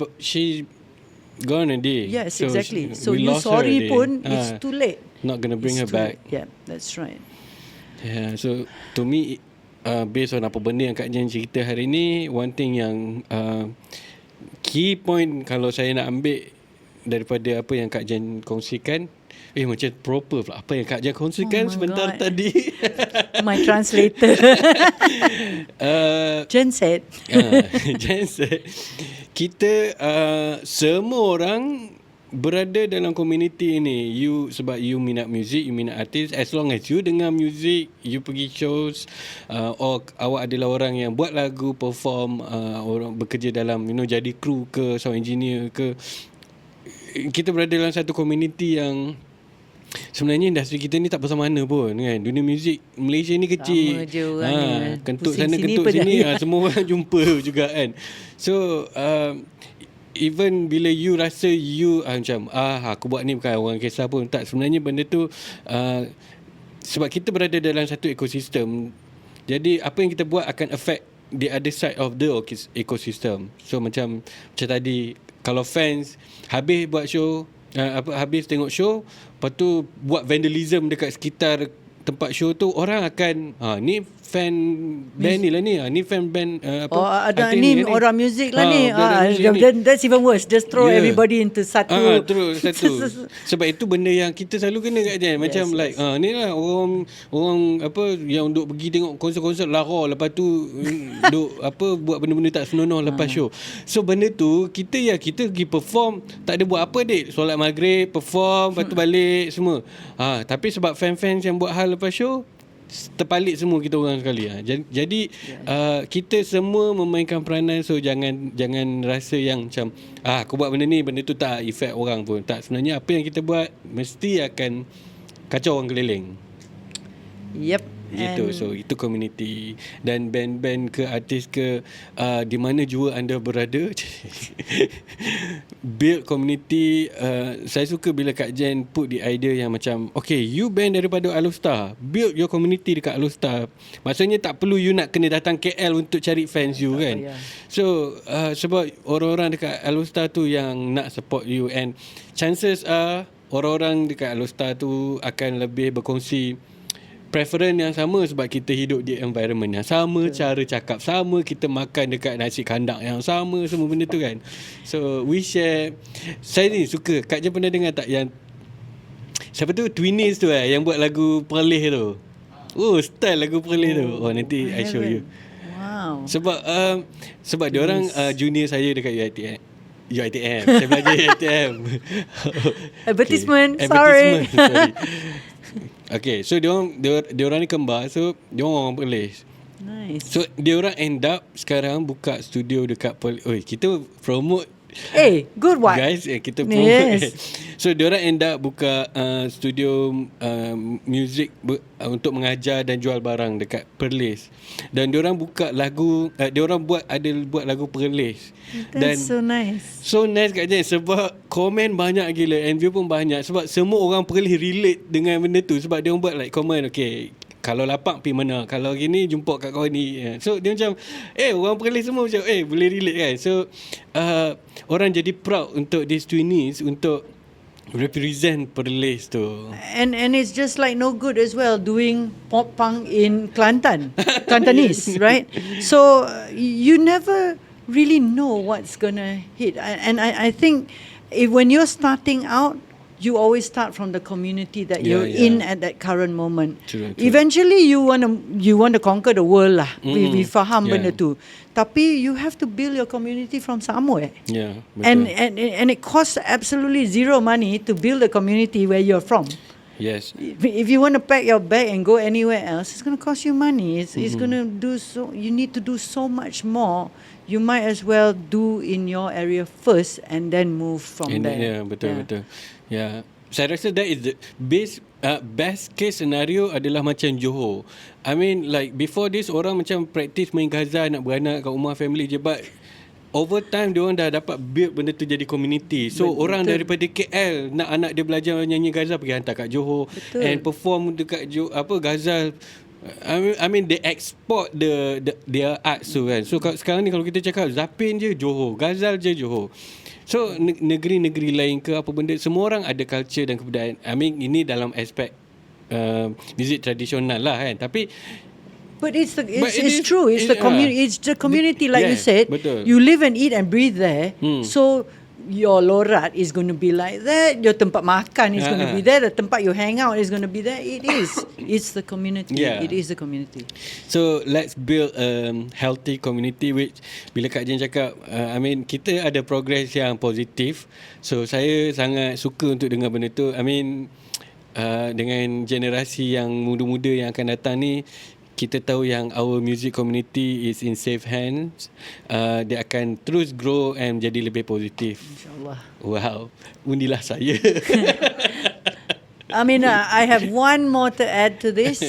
gone already. Yes, exactly. So we you lost sorry her pun, it's too late. Not gonna bring her back. Yeah, that's right. Yeah, so to me, based on apa benda yang Kak Jenn cerita hari ni, one thing yang key point kalau saya nak ambil daripada apa yang Kak Jenn kongsikan, macam proper pula apa yang Kak Jenn kongsikan sebentar tadi. My translator. Jenn said. Jenn said, kita semua orang berada dalam komuniti ini. Sebab you minat muzik, you minat artis, as long as you dengar muzik, you pergi shows, or awak adalah orang yang buat lagu, perform, orang bekerja dalam jadi kru ke, sound engineer ke, kita berada dalam satu komuniti yang sebenarnya industri kita ni tak bersama-mana pun kan. Dunia muzik Malaysia ni kecil. Sama je orang kentut sana kentut sini, semua orang jumpa juga kan. So even bila you rasa you macam aku buat ni bukan orang kisah pun, tak, sebenarnya benda tu sebab kita berada dalam satu ekosistem. Jadi apa yang kita buat akan affect the other side of the ecosystem. So macam tadi, kalau fans habis buat show, habis tengok show, lepas tu buat vandalism dekat sekitar tempat show tu, orang akan ni fan band ni lah ni fan band ada ni orang muzik lah ni. That's even worse. Just throw everybody into satu. Terus satu. Sebab itu benda yang kita selalu kena kat Jenn. Macam ni lah orang apa yang duk pergi tengok konsert-konsert lara, lepas tu duk buat benda-benda tak senonoh lepas show. So benda tu kita pergi perform, tak ada buat apa dek, solat maghrib, perform, lepas tu balik semua. Tapi sebab fan-fans yang buat hal lepas show, terpalit semua kita orang sekali. Jadi kita semua memainkan peranan. So jangan rasa yang macam aku buat benda ni, benda tu tak efek orang pun. Tak, sebenarnya apa yang kita buat mesti akan kacau orang keliling. Yep. Gitu. So itu komuniti. Dan band-band ke artis ke di mana jua anda berada, build community. Saya suka bila Kak Jenn put the idea yang macam, okay, you band daripada Alustar, build your community dekat Alustar. Maksudnya tak perlu you nak kena datang KL untuk cari fans you kan. So sebab orang-orang dekat Alustar tu yang nak support you, and chances are orang-orang dekat Alustar tu akan lebih berkongsi preference yang sama sebab kita hidup di environment yang sama, cara cakap sama, kita makan dekat nasi kandang yang sama, semua benda tu kan. So we share. Saya ni suka, Kak Jenn pernah dengar tak yang siapa tu, Twinnies tu yang buat lagu Perlih tu. Oh, style lagu Perlih tu. Oh, nanti I show you. Wow. Sebab dia orang junior saya dekat UiTM. Saya belajar UiTM. Advertisement, sorry. Okay, so dia orang ni kembar, so dia orang Perlis. Nice. So dia orang end up sekarang buka studio dekat Oi, kita promote. Good one. Guys, kita promote. Yes. So dia orang end up buka studio music untuk mengajar dan jual barang dekat Perlis. Dan dia orang buka lagu, dia orang buat lagu Perlis. That's so nice. So nice Kak Jenn, sebab komen banyak gila, and view pun banyak sebab semua orang Perlis relate dengan benda tu. Sebab dia orang buat like komen, okay, kalau lapang pergi mana, kalau gini jumpa kat kawan ni. So dia macam orang Perlis semua macam boleh relate kan. So orang jadi proud untuk these Twinnies untuk represent Perlis tu. And it's just like no good as well doing pop punk in Kelantan, Cantonese, right? So you never really know what's gonna hit. And I think when you're starting out, you always start from the community that you're in at that current moment. True. Eventually you want to conquer the world lah. We faham benda tu. Tapi you have to build your community from somewhere. Yeah, betul. And it costs absolutely zero money to build a community where you're from. Yes. If you want to pack your bag and go anywhere else, it's going to cost you money. It's going to do so. You need to do so much more. You might as well do in your area first and then move from there. Yeah, betul. Yeah. Saya rasa that is the best case scenario adalah macam Johor. I mean like before this orang macam practice main gaza, nak beranak kat rumah family je, but over time dia orang dah dapat build benda tu jadi community. So orang daripada KL nak anak dia belajar nyanyi gaza pergi hantar kat Johor. And perform dekat Gazal. I mean they export their art tu kan. So sekarang ni kalau kita cakap Zapin je Johor, Gazal je Johor. So negeri-negeri lain ke apa benda, semua orang ada culture dan kebudayaan. I mean ini dalam aspek muzik tradisional lah kan. Tapi it's true. It's the community. It's the community, like you said. Betul. You live and eat and breathe there. So your lorat is going to be like that. Your tempat makan is going to be there. The tempat you hang out is going to be there. It is. It's the community. Yeah. It is the community. So let's build a healthy community. Which bila Kak Jenn cakap, I mean kita ada progress yang positif. So saya sangat suka untuk dengar benda tu. I mean dengan generasi yang muda-muda yang akan datang ni, kita tahu yang our music community is in safe hands. Dia akan terus grow and jadi lebih positif. InsyaAllah. Wow, undilah saya. I mean, I have one more to add to this.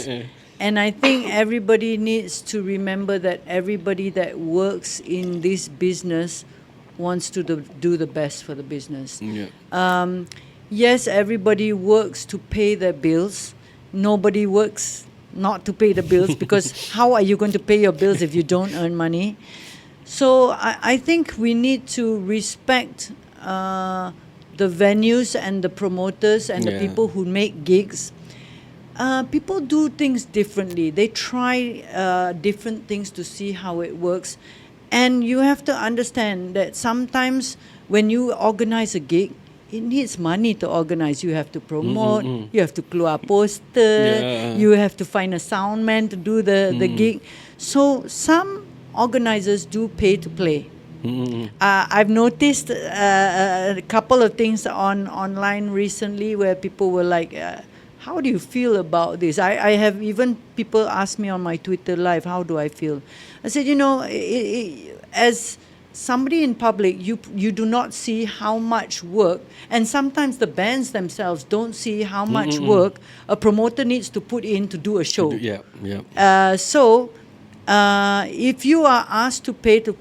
And I think everybody needs to remember that everybody that works in this business wants to do the best for the business. Yeah. Yes, everybody works to pay their bills. Nobody works not to pay the bills, because how are you going to pay your bills if you don't earn money? So I think we need to respect the venues and the promoters and the people who make gigs. People do things differently. They try different things to see how it works. And you have to understand that sometimes when you organize a gig, it needs money to organize. You have to promote, you have to keluar poster, you have to find a sound man to do the gig. So some organizers do pay to play. I've noticed a couple of things online recently where people were like, how do you feel about this? I have even people ask me on my Twitter live, how do I feel? I said, as somebody in public, you do not see how much work, and sometimes the bands themselves don't see how much work a promoter needs to put in to do a show. Yeah. So if you are asked to pay to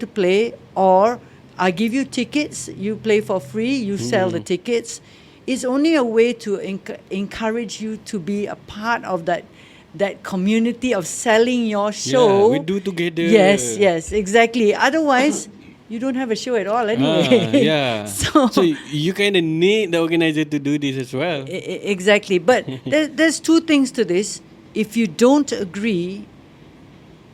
play, or I give you tickets, you play for free, you sell the tickets, it's only a way to encourage you to be a part of that community of selling your show. Yeah, we do together. Yes, exactly. Otherwise, you don't have a show at all anyway. Yeah. so you kind of need the organizer to do this as well. Exactly. But there's two things to this. If you don't agree,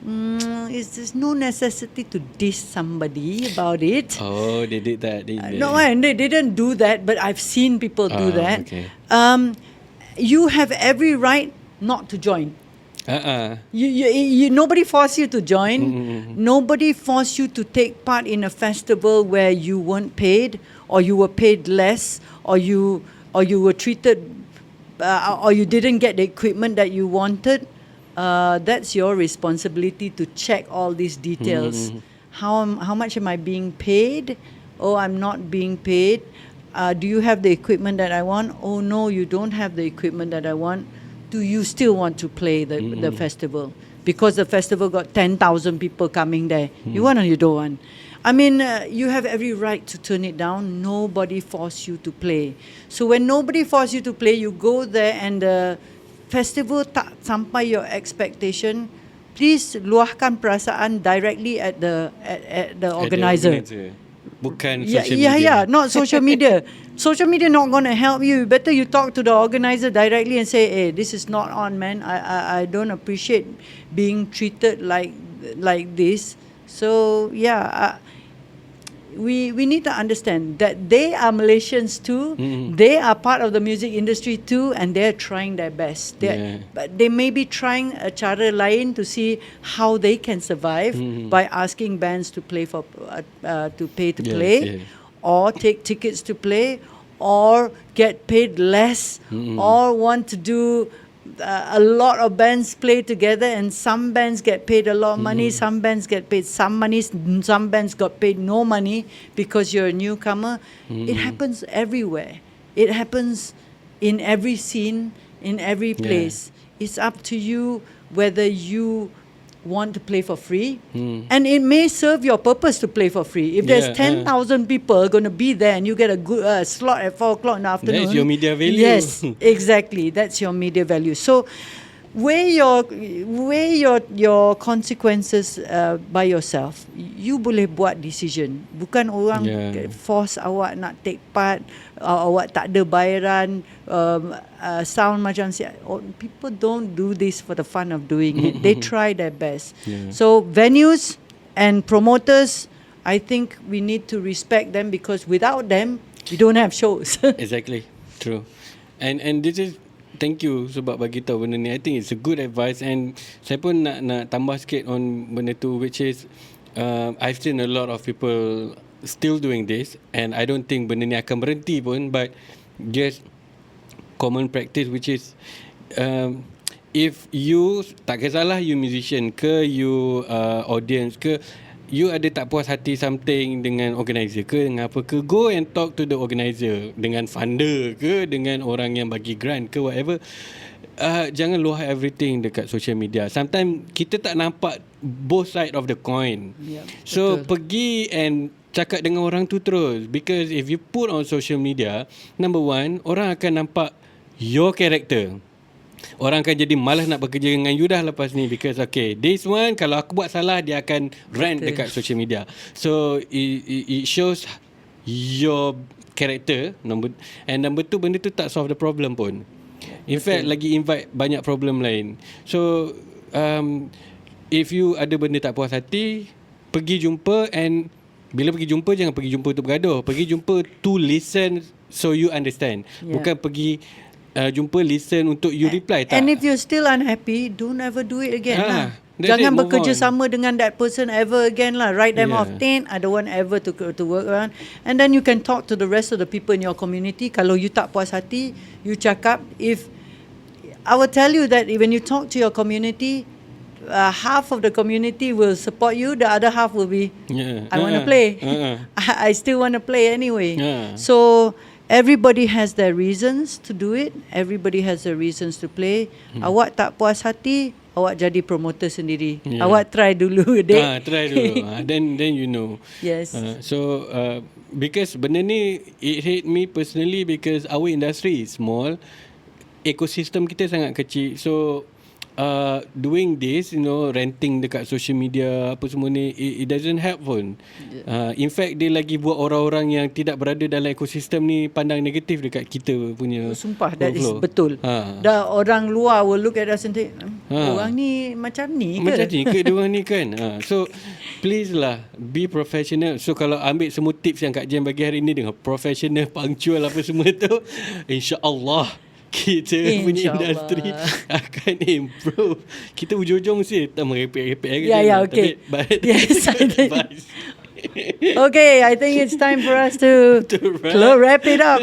there's no necessity to diss somebody about it. Oh, they did that, didn't they? No, and they didn't do that, but I've seen people do that. Okay. You have every right not to join. You nobody forced you to join. Nobody forced you to take part in a festival where you weren't paid, or you were paid less, or you were treated, or you didn't get the equipment that you wanted. That's your responsibility to check all these details. How much am I being paid? Oh, I'm not being paid. Do you have the equipment that I want? Oh no, you don't have the equipment that I want. Do you still want to play the festival? Because the festival got 10,000 people coming there. You want or you don't want? I mean, you have every right to turn it down. Nobody forced you to play. So when nobody forced you to play, you go there and the festival tak sampai your expectation, please luahkan perasaan directly at the organizer. Bukan social media. Yeah, not social media. Social media not going to help you. Better you talk to the organizer directly and say, hey, this is not on, man. I don't appreciate being treated like this. So, yeah, we need to understand that they are Malaysians too. They are part of the music industry too, and they're trying their best. But they may be trying a cara lain to see how they can survive by asking bands to play to pay to play, or take tickets to play, or get paid less, or want to do a lot of bands play together, and some bands get paid a lot of money, some bands get paid some money, some bands got paid no money because you're a newcomer. It happens everywhere. It happens in every scene, in every place. It's up to you whether you want to play for free, and it may serve your purpose to play for free. If there's 10,000 people going to be there and you get a good slot at 4 o'clock in the afternoon, that's your media value. Yes, exactly. That's your media value. So weigh your consequences by yourself. You boleh buat decision. Bukan orang force awak nak take part, awak tak ada bayaran, sound macam people don't do this for the fun of doing it. They try their best. So venues and promoters, I think we need to respect them, because without them we don't have shows. Exactly. True. And this is, thank you sebab bagi tahu benda ni. I think it's a good advice, and saya pun nak tambah sikit on benda tu, which is I've seen a lot of people still doing this, and I don't think benda ni akan berhenti pun, but just common practice, which is if you, tak kisahlah you musician ke, you audience ke, you ada tak puas hati something dengan organizer ke, dengan apa ke, go and talk to the organizer, dengan funder ke, dengan orang yang bagi grant ke, whatever. Jangan luah everything dekat social media. Sometimes kita tak nampak both side of the coin. So pergi and cakap dengan orang tu terus, because if you put on social media, number one, orang akan nampak your character. Orang akan jadi malas nak bekerja dengan you dah lepas ni, because okay, this one kalau aku buat salah dia akan rant dekat social media. So it shows your character. Number two, benda tu tak solve the problem pun. In fact, lagi invite banyak problem lain. So if you ada benda tak puas hati, pergi jumpa, and bila pergi jumpa, jangan pergi jumpa untuk bergaduh. Pergi jumpa to listen so you understand. Bukan pergi jumpa listen untuk you reply. Tak. And if you're still unhappy, don't ever do it again lah. Jangan bekerjasama dengan that person ever again lah. Write them off. I don't want ever to work around. And then you can talk to the rest of the people in your community. Kalau you tak puas hati, you cakap. If I will tell you that when you talk to your community, half of the community will support you, the other half will be, I want to play. I still want to play anyway. So everybody has their reasons to do it. Everybody has their reasons to play. Awak tak puas hati, awak jadi promoter sendiri. Awak try dulu, dek. Try dulu. Then you know. Yes. So because benda ni, it hit me personally because our industry is small, ekosistem kita sangat kecil. So doing this, renting dekat social media apa semua ni, it doesn't help pun. In fact, dia lagi buat orang-orang yang tidak berada dalam ekosistem ni pandang negatif dekat kita punya. Sumpah, that is betul. Dah orang luar will look at us and think, orang ni macam ni ke? Macam ni ke diorang ni kan? So please lah, be professional. So kalau ambil semua tips yang Kak Jenn bagi hari ni dengan professional, punctual apa semua tu, insya-Allah kita punya industri akan improve. Kita ujung-ujung mesti tak merepek-repek. Ya, okay. Yes, I think. Okay, I think it's time for us to wrap it up.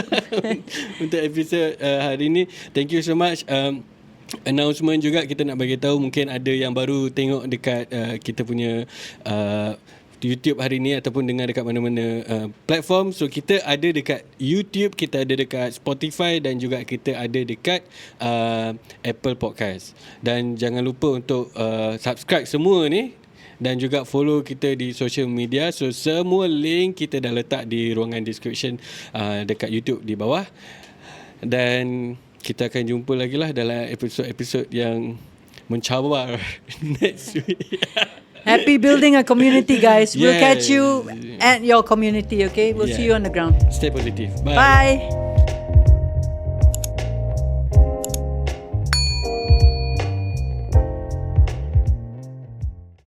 Untuk episod hari ni, thank you so much. Announcement juga kita nak bagi tahu, mungkin ada yang baru tengok dekat kita punya YouTube hari ni ataupun dengar dekat mana-mana platform. So kita ada dekat YouTube, kita ada dekat Spotify dan juga kita ada dekat Apple Podcast. Dan jangan lupa untuk subscribe semua ni dan juga follow kita di social media. So semua link kita dah letak di ruangan description dekat YouTube di bawah. Dan kita akan jumpa lagi lah dalam episod-episod yang mencabar next week. Happy building a community, guys. We'll catch you at your community, okay? We'll see you on the ground. Stay positive. Bye. Bye.